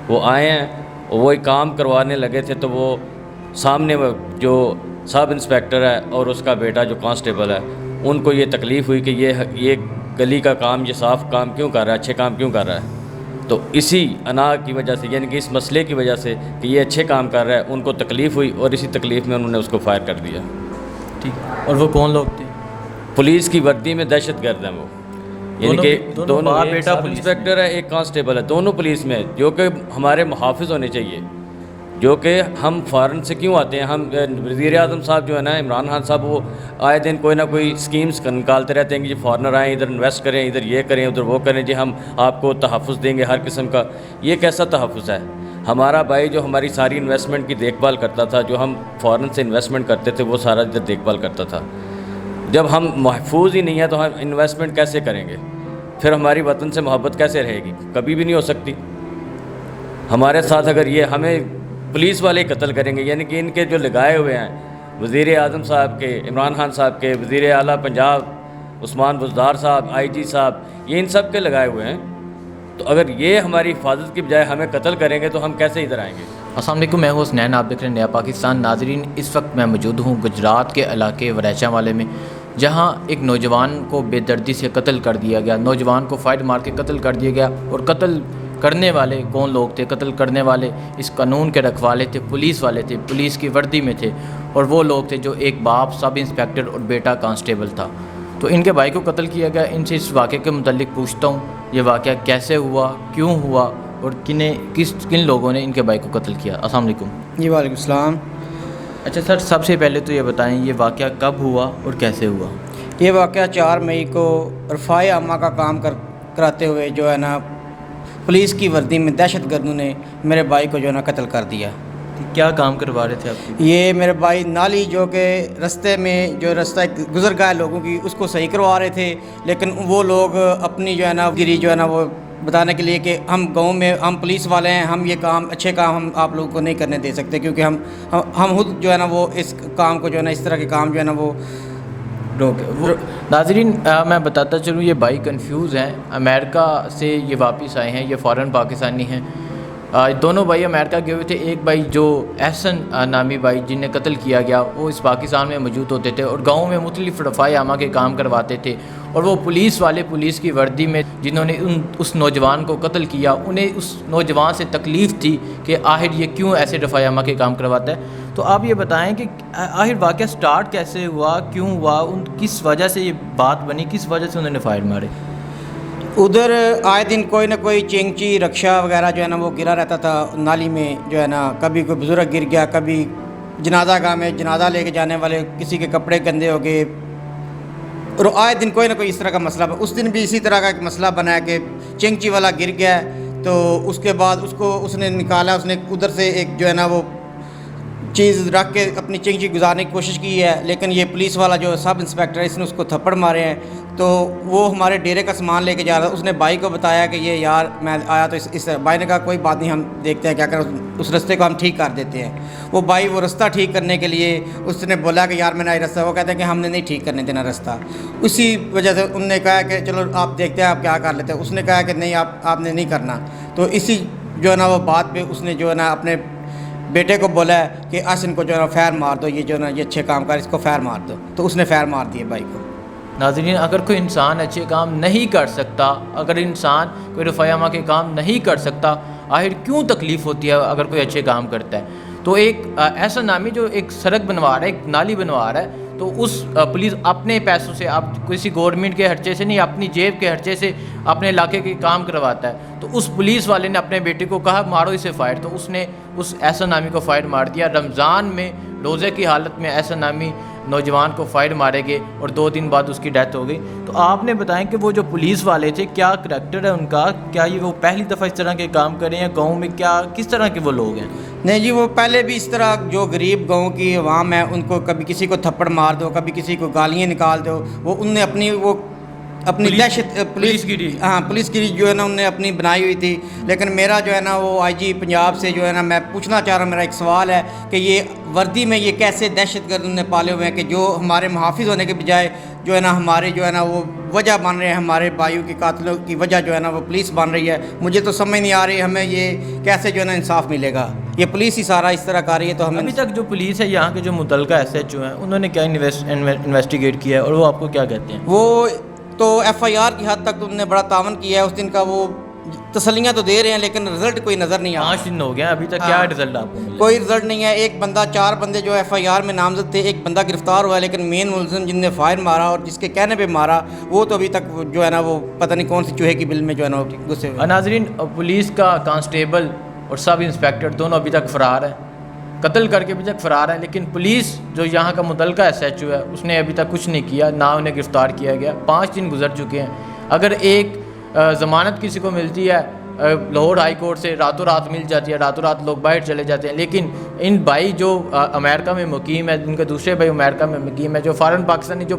وہ آئے ہیں اور وہی کام کروانے لگے تھے تو وہ سامنے جو سب انسپیکٹر ہے اور اس کا بیٹا جو کانسٹیبل ہے ان کو یہ تکلیف ہوئی کہ یہ گلی کا کام یہ صاف کام کیوں کر رہا ہے، اچھے کام کیوں کر رہا ہے. تو اسی انا کی وجہ سے یعنی کہ اس مسئلے کی وجہ سے کہ یہ اچھے کام کر رہا ہے ان کو تکلیف ہوئی اور اسی تکلیف میں انہوں نے اس کو فائر کر دیا. ٹھیک. اور وہ کون لوگ تھے؟ پولیس کی وردی میں دہشت گرد ہیں وہ، یعنی کہ دونوں باپ ایک بیٹا سب پولیس انسپیکٹر ہے ایک کانسٹیبل ہے، دونوں پولیس میں، جو کہ ہمارے محافظ ہونے چاہیے. جو کہ ہم فارن سے کیوں آتے ہیں، ہم وزیر اعظم صاحب جو ہے نا عمران خان صاحب، وہ آئے دن کوئی نہ کوئی اسکیمز نکالتے رہتے ہیں کہ جی فارنر آئیں ادھر انویسٹ کریں، ادھر یہ کریں ادھر وہ کریں، جی ہم آپ کو تحفظ دیں گے ہر قسم کا. یہ کیسا تحفظ ہے؟ ہمارا بھائی جو ہماری ساری انویسٹمنٹ کی دیکھ بھال کرتا تھا، جو ہم فارن سے انویسٹمنٹ کرتے تھے وہ سارا ادھر دیکھ بھال کرتا تھا. جب ہم محفوظ ہی نہیں ہیں تو ہم انویسٹمنٹ کیسے کریں گے؟ پھر ہماری وطن سے محبت کیسے رہے گی؟ کبھی بھی نہیں ہو سکتی. ہمارے ساتھ اگر یہ ہمیں پولیس والے قتل کریں گے، یعنی کہ ان کے جو لگائے ہوئے ہیں وزیر اعظم صاحب کے، عمران خان صاحب کے، وزیر اعلیٰ پنجاب عثمان بزدار صاحب، آئی جی صاحب، یہ ان سب کے لگائے ہوئے ہیں. تو اگر یہ ہماری حفاظت کی بجائے ہمیں قتل کریں گے تو ہم کیسے ادھر آئیں گے؟ السلام علیکم، میں ہوں حسنین، آپ دیکھ رہے ہیں نیا پاکستان. ناظرین، اس وقت میں موجود ہوں گجرات کے علاقے وریچا والے میں، جہاں ایک نوجوان کو بے دردی سے قتل کر دیا گیا. نوجوان کو فائر مار کے قتل کر دیا گیا. اور قتل کرنے والے کون لوگ تھے؟ قتل کرنے والے اس قانون کے رکھوالے تھے، پولیس والے تھے، پولیس کی وردی میں تھے. اور وہ لوگ تھے جو ایک باپ سب انسپیکٹر اور بیٹا کانسٹیبل تھا. تو ان کے بھائی کو قتل کیا گیا. ان سے اس واقعے کے متعلق پوچھتا ہوں، یہ واقعہ کیسے ہوا، کیوں ہوا، اور کن لوگوں نے ان کے بھائی کو قتل کیا. السلام علیکم. جی وعلیکم السلام. اچھا سر، سب سے پہلے تو یہ بتائیں یہ واقعہ کب ہوا اور کیسے ہوا؟ یہ واقعہ 4 مئی کو رفاع عامہ کا کام کراتے ہوئے جو ہے نا پولیس کی وردی میں دہشت گردوں نے میرے بھائی کو جو ہے نا قتل کر دیا. کیا کام کروا رہے تھے آپ کی؟ یہ میرے بھائی نالی جو کہ رستے میں جو رستہ گزر گیا ہے لوگوں کی، اس کو صحیح کروا رہے تھے. لیکن وہ لوگ اپنی جو ہے نا گری جو ہے نا وہ بتانے کے لیے کہ ہم گاؤں میں ہم پولیس والے ہیں، ہم یہ کام اچھے کام ہم آپ لوگوں کو نہیں کرنے دے سکتے، کیونکہ ہم خود جو ہے نا وہ اس کام کو جو ہے نا اس طرح کے کام جو ہے نا وہ ناظرین میں بتاتا چلوں، یہ بھائی کنفیوز ہیں. امریکہ سے یہ واپس آئے ہیں، یہ فارن پاکستانی ہیں. دونوں بھائی امریکہ گئے ہوئے تھے. ایک بھائی جو احسن نامی بھائی جنہیں قتل کیا گیا وہ اس پاکستان میں موجود ہوتے تھے اور گاؤں میں مختلف رفاع عامہ کے کام کرواتے تھے. اور وہ پولیس والے پولیس کی وردی میں جنہوں نے اس نوجوان کو قتل کیا، انہیں اس نوجوان سے تکلیف تھی کہ آخر یہ کیوں ایسے رفاع عامہ کے کام کرواتا ہے. تو آپ یہ بتائیں کہ آخر واقعہ سٹارٹ کیسے ہوا، کیوں ہوا، کس وجہ سے یہ بات بنی، کس وجہ سے انہوں نے فائر مارے؟ ادھر آئے دن کوئی نہ کوئی چینگچی رکشا وغیرہ جو ہے نا وہ گرا رہتا تھا نالی میں. جو ہے نا کبھی کوئی بزرگ گر گیا، کبھی جنازہ گاہ میں جنازہ لے کے جانے والے کسی کے کپڑے گندے ہو گئے، اور آئے دن کوئی نہ کوئی اس طرح کا مسئلہ. اس دن بھی اسی طرح کا ایک مسئلہ بنا ہے کہ چینگچی والا گر گیا ہے. تو اس کے بعد اس نے نکالا، اس نے ادھر سے ایک جو ہے نا وہ چیز رکھ کے اپنی چینگچی گزارنے کی کوشش کی ہے. لیکن یہ پولیس والا جو سب انسپیکٹر ہے اس نے اس کو تھپڑ مارے ہیں. تو وہ ہمارے ڈیرے کا سامان لے کے جا رہا تھا. اس نے بھائی کو بتایا کہ یہ یار میں آیا تو اس بھائی نے کہا کوئی بات نہیں، ہم دیکھتے ہیں کیا کریں، اس رستے کو ہم ٹھیک کر دیتے ہیں. وہ بھائی وہ رستہ ٹھیک کرنے کے لیے اس نے بولا کہ یار میں نے رستہ، وہ کہتے ہیں کہ ہم نے نہیں ٹھیک کرنے دینا رستہ. اسی وجہ سے انہوں نے کہا کہ چلو آپ دیکھتے ہیں آپ کیا کر لیتے ہیں. اس نے کہا کہ نہیں آپ نے نہیں کرنا. تو اسی جو ہے نا وہ بات پہ اس نے جو ہے نا اپنے بیٹے کو بولا ہے کہ ان کو جو ہے نا فیر مار دو، یہ جو ہے نا یہ اچھے کام کر، اس کو فیر مار دو. تو اس نے فیر مار دیے بھائی کو. ناظرین، اگر کوئی انسان اچھے کام نہیں کر سکتا، اگر انسان کوئی رفاع عامہ کے کام نہیں کر سکتا، آخر کیوں تکلیف ہوتی ہے اگر کوئی اچھے کام کرتا ہے؟ تو ایک ایسا نامی جو ایک سڑک بنوا رہا ہے، ایک نالی بنوا رہا ہے، تو اس پولیس اپنے پیسوں سے، آپ کسی گورنمنٹ کے خرچے سے نہیں، اپنی جیب کے خرچے سے اپنے علاقے کے کام کرواتا ہے. تو اس پولیس والے نے اپنے بیٹے کو کہا مارو اسے فائر، تو اس نے اس ایسا نامی کو فائر مار دیا. رمضان میں روزے کی حالت میں ایسا نامی نوجوان کو فائر مارے گئے اور 2 دن بعد اس کی ڈیتھ ہو گئی. تو آپ نے بتائیں کہ وہ جو پولیس والے تھے کیا کریکٹر ہے ان کا؟ کیا یہ وہ پہلی دفعہ اس طرح کے کام کریں ہیں گاؤں میں؟ کیا کس طرح کے وہ لوگ ہیں؟ نہیں جی، وہ پہلے بھی اس طرح جو غریب گاؤں کی عوام ہے ان کو کبھی کسی کو تھپڑ مار دو، کبھی کسی کو گالیاں نکال دو. وہ ان نے اپنی وہ اپنی دہشت پولیس گیری، ہاں پولیس گیری جو ہے نا انہوں نے اپنی بنائی ہوئی تھی. لیکن میرا جو ہے نا وہ آئی جی پنجاب سے جو ہے نا میں پوچھنا چاہ رہا ہوں, میرا ایک سوال ہے کہ یہ وردی میں یہ کیسے دہشت گرد نے پالے ہوئے ہیں کہ جو ہمارے محافظ ہونے کے بجائے جو ہے نا ہمارے جو ہے نا وہ وجہ بن رہے ہیں, ہمارے بھائیوں کی قاتلوں کی وجہ جو ہے نا وہ پولیس بن رہی ہے. مجھے تو سمجھ نہیں آ رہی ہمیں یہ کیسے جو ہے نا انصاف ملے گا. یہ پولیس ہی سارا اس طرح کر رہی ہے. تو ہمیں ابھی تک جو پولیس ہے یہاں کے جو متعلقہ ایس ایچ او ہیں انہوں نے کیا انویسٹیگیٹ کیا ہے اور وہ آپ کو کیا کہتے ہیں؟ وہ تو ایف آئی آر کی حد تک تو انہوں نے بڑا تعاون کیا ہے. اس دن کا وہ تسلیاں تو دے رہے ہیں لیکن رزلٹ کوئی نظر نہیں آ رہا. 5 دن ہو گئے ہیں ابھی تک کیا رزلٹ آپ کو ملا؟ کوئی رزلٹ نہیں ہے. ایک بندہ 4 بندے جو ایف آئی آر میں نامزد تھے, ایک بندہ گرفتار ہوا ہے لیکن مین ملزم جن نے فائر مارا اور جس کے کہنے پہ مارا وہ تو ابھی تک جو ہے نا وہ پتہ نہیں کون سی چوہے کی بل میں جو ہے نا گھسے ہوئے. ناظرین, پولیس کا کانسٹیبل اور سب انسپیکٹر دونوں ابھی تک فرار ہیں, قتل کر کے ابھی تک فرار ہیں. لیکن پولیس جو یہاں کا متعلقہ ایس ایچ او ہے اس نے ابھی تک کچھ نہیں کیا, نہ انہیں گرفتار کیا گیا. 5 دن گزر چکے ہیں. اگر ایک ضمانت کسی کو ملتی ہے لاہور ہائی کورٹ سے, راتوں رات مل جاتی ہے, راتوں رات لوگ باہر چلے جاتے ہیں. لیکن ان بھائی جو امریکہ میں مقیم ہے, جن کے دوسرے بھائی امریکہ میں مقیم ہے, جو فارن پاکستانی جو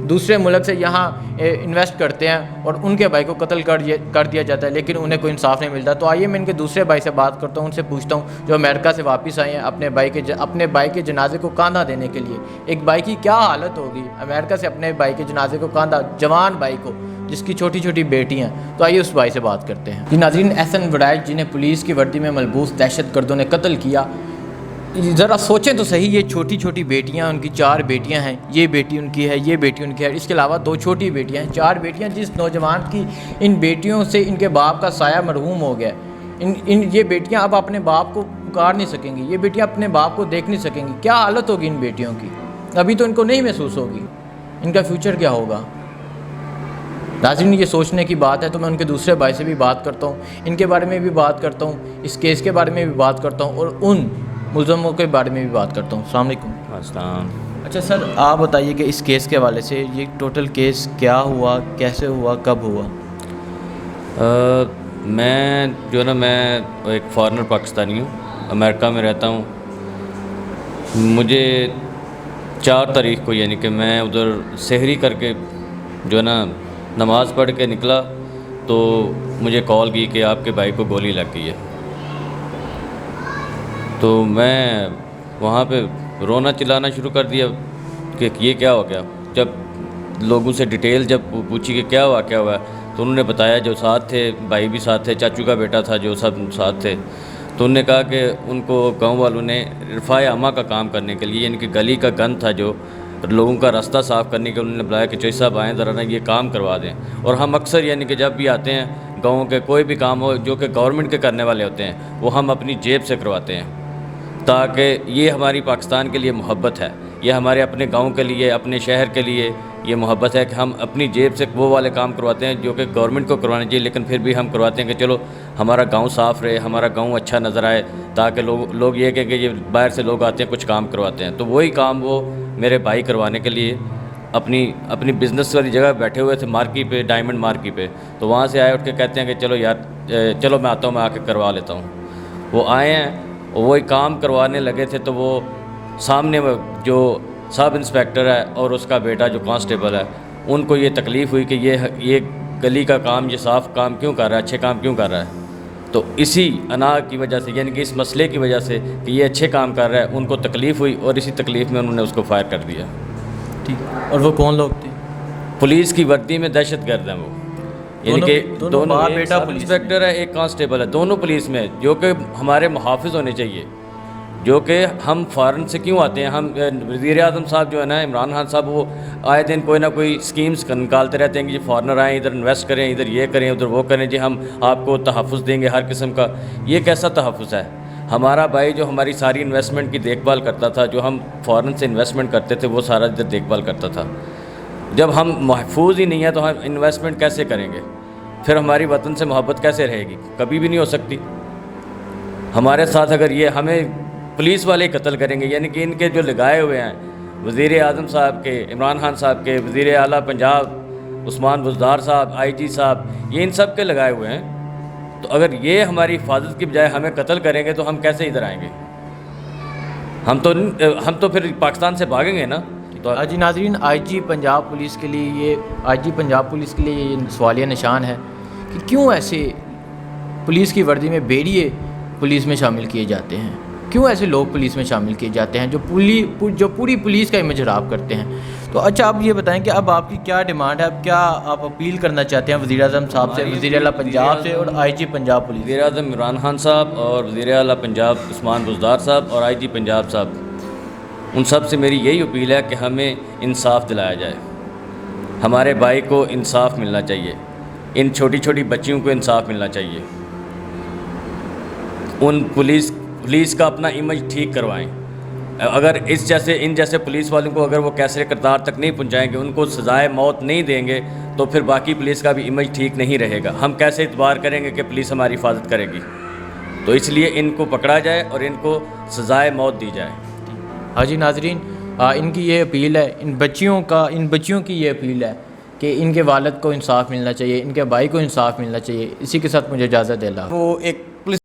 دوسرے ملک سے یہاں انویسٹ کرتے ہیں اور ان کے بھائی کو قتل کر دیا جاتا ہے لیکن انہیں کوئی انصاف نہیں ملتا. تو آئیے میں ان کے دوسرے بھائی سے بات کرتا ہوں, ان سے پوچھتا ہوں جو امریکہ سے واپس آئے ہیں اپنے بھائی کے جنازے کو کاندھا دینے کے لیے. ایک بھائی کی کیا حالت ہوگی امریکہ سے اپنے بھائی کے جنازے کو کاندھا, جوان بھائی کو جس کی چھوٹی چھوٹی بیٹی ہیں. تو آئیے اس بھائی سے بات کرتے ہیں. جی ناظرین, احسن وڑائچ جنہیں پولیس کی وردی میں ملبوس دہشت گردوں نے قتل کیا, ذرا سوچیں تو صحیح, یہ چھوٹی چھوٹی بیٹیاں, ان کی 4 بیٹیاں ہیں, یہ بیٹی ان کی ہے, یہ بیٹی ان کی ہے, اس کے علاوہ 2 چھوٹی بیٹیاں ہیں. 4 بیٹیاں, جس نوجوان کی ان بیٹیوں سے ان کے باپ کا سایہ مرحوم ہو گیا. یہ بیٹیاں اب اپنے باپ کو پکار نہیں سکیں گی, یہ بیٹیاں اپنے باپ کو دیکھ نہیں سکیں گی. کیا حالت ہوگی ان بیٹیوں کی؟ ابھی تو ان کو نہیں محسوس ہوگی, ان کا فیوچر کیا ہوگا؟ ناظرین, یہ سوچنے کی بات ہے. تو میں ان کے دوسرے بھائی سے بھی بات کرتا ہوں, ان کے بارے میں بھی بات کرتا ہوں, اس کیس کے بارے میں بھی بات کرتا ہوں اور ان ملزموں کے بارے میں بھی بات کرتا ہوں. السلام علیکم. السلام. اچھا سر, آپ بتائیے کہ اس کیس کے حوالے سے یہ ٹوٹل کیس کیا ہوا, کیسے ہوا, کب ہوا؟ میں جو ہے نا میں ایک فارنر پاکستانی ہوں, امریکہ میں رہتا ہوں. مجھے 4 تاریخ کو یعنی کہ میں ادھر سحری کر کے جو ہے نا نماز پڑھ کے نکلا تو مجھے کال کی کہ آپ کے بھائی کو گولی لگ گئی ہے. تو میں وہاں پہ رونا چلانا شروع کر دیا کہ یہ کیا ہو گیا. جب لوگوں سے ڈیٹیل جب پوچھی کہ کیا واقعہ ہوا تو انہوں نے بتایا, جو ساتھ تھے بھائی بھی ساتھ تھے, چاچو کا بیٹا تھا جو سب ساتھ تھے. تو انہوں نے کہا کہ ان کو گاؤں والوں نے رفاع عامہ کا کام کرنے کے لیے یعنی کہ گلی کا گند تھا جو لوگوں کا راستہ صاف کرنے کے, انہوں نے بلایا کہ چوہی صاحب آئیں ذرا نا یہ کام کروا دیں. اور ہم اکثر یعنی کہ جب بھی آتے ہیں گاؤں کے کوئی بھی کام ہو جو کہ گورنمنٹ کے کرنے والے ہوتے ہیں وہ ہم اپنی جیب سے کرواتے ہیں, تاکہ یہ ہماری پاکستان کے لیے محبت ہے, یہ ہمارے اپنے گاؤں کے لیے, اپنے شہر کے لیے یہ محبت ہے کہ ہم اپنی جیب سے وہ والے کام کرواتے ہیں جو کہ گورنمنٹ کو کروانے چاہیے, لیکن پھر بھی ہم کرواتے ہیں کہ چلو ہمارا گاؤں صاف رہے, ہمارا گاؤں اچھا نظر آئے, تاکہ لوگ یہ کہیں کہ یہ باہر سے لوگ آتے ہیں کچھ کام کرواتے ہیں. تو وہی کام وہ میرے بھائی کروانے کے لیے اپنی بزنس والی جگہ بیٹھے ہوئے تھے, مارکیٹ پہ, ڈائمنڈ مارکیٹ پہ. تو وہاں سے آئے اٹھ کے کہتے ہیں کہ چلو یار چلو میں آتا ہوں, میں آ کے کروا لیتا ہوں. وہ آئے ہیں, وہی کام کروانے لگے تھے. تو وہ سامنے جو سب انسپیکٹر ہے اور اس کا بیٹا جو کانسٹیبل ہے, ان کو یہ تکلیف ہوئی کہ یہ گلی کا کام, یہ صاف کام کیوں کر رہا ہے, اچھے کام کیوں کر رہا ہے. تو اسی انا کی وجہ سے یعنی کہ اس مسئلے کی وجہ سے کہ یہ اچھے کام کر رہا ہے ان کو تکلیف ہوئی, اور اسی تکلیف میں انہوں نے اس کو فائر کر دیا. ٹھیک. اور وہ کون لوگ تھے؟ پولیس کی وردی میں دہشت گرد ہیں وہ, یعنی کہ دونوں باپ ایک بیٹا سب پولیس انسپیکٹر ہے, ایک کانسٹیبل ہے, دونوں پولیس میں, جو کہ ہمارے محافظ ہونے چاہیے. جو کہ ہم فارن سے کیوں آتے ہیں, ہم وزیر اعظم صاحب جو ہے نا عمران خان صاحب, وہ آئے دن کوئی نہ کوئی اسکیمز نکالتے رہتے ہیں کہ جی فارنر آئیں, ادھر انویسٹ کریں, ادھر یہ کریں, ادھر وہ کریں, جی ہم آپ کو تحفظ دیں گے ہر قسم کا. یہ کیسا تحفظ ہے؟ ہمارا بھائی جو ہماری ساری انویسٹمنٹ کی دیکھ بھال کرتا تھا, جو ہم فارن سے انویسٹمنٹ کرتے تھے وہ سارا ادھر دیکھ بھال کرتا تھا. جب ہم محفوظ ہی نہیں ہیں تو ہم انویسٹمنٹ کیسے کریں گے؟ پھر ہماری وطن سے محبت کیسے رہے گی؟ کبھی بھی نہیں ہو سکتی. ہمارے ساتھ اگر یہ ہمیں پولیس والے قتل کریں گے, یعنی کہ ان کے جو لگائے ہوئے ہیں وزیر اعظم صاحب کے, عمران خان صاحب کے, وزیر اعلیٰ پنجاب عثمان بزدار صاحب, آئی جی صاحب, یہ ان سب کے لگائے ہوئے ہیں. تو اگر یہ ہماری حفاظت کی بجائے ہمیں قتل کریں گے تو ہم کیسے ادھر آئیں گے؟ ہم تو پھر پاکستان سے بھاگیں گے نا. تو جی ناظرین، آئی جی پنجاب پولیس کے لیے یہ سوالیہ نشان ہے کہ کیوں ایسے پولیس کی وردی میں بیڑیے پولیس میں شامل کیے جاتے ہیں، کیوں ایسے لوگ پولیس میں شامل کیے جاتے ہیں جو پوری پولیس کا امیج خراب کرتے ہیں. تو اچھا آپ یہ بتائیں کہ اب آپ کی کیا ڈیمانڈ ہے، اب کیا آپ اپیل کرنا چاہتے ہیں وزیر اعظم صاحب سے، وزیر اعلیٰ پنجاب سے اور آئی جی پنجاب پولیس؟ وزیر اعظم عمران خان صاحب اور وزیر اعلیٰ پنجاب عثمان بزدار صاحب اور آئی جی پنجاب صاحب، ان سب سے میری یہی اپیل ہے کہ ہمیں انصاف دلایا جائے. ہمارے بھائی کو انصاف ملنا چاہیے، ان چھوٹی چھوٹی بچیوں کو انصاف ملنا چاہیے. ان پولیس کا اپنا امیج ٹھیک کروائیں. اگر ان جیسے پولیس والوں کو اگر وہ کیسر کردار تک نہیں پہنچائیں گے، ان کو سزائے موت نہیں دیں گے، تو پھر باقی پولیس کا بھی امیج ٹھیک نہیں رہے گا. ہم کیسے اعتبار کریں گے کہ پولیس ہماری حفاظت کرے گی؟ تو اس لیے ان کو پکڑا جائے اور ان کو سزائے موت دی جائے. ہاں جی ناظرین، ان کی یہ اپیل ہے، ان بچیوں کی یہ اپیل ہے کہ ان کے والد کو انصاف ملنا چاہیے، ان کے بھائی کو انصاف ملنا چاہیے. اسی کے ساتھ مجھے اجازت دے. وہ ایک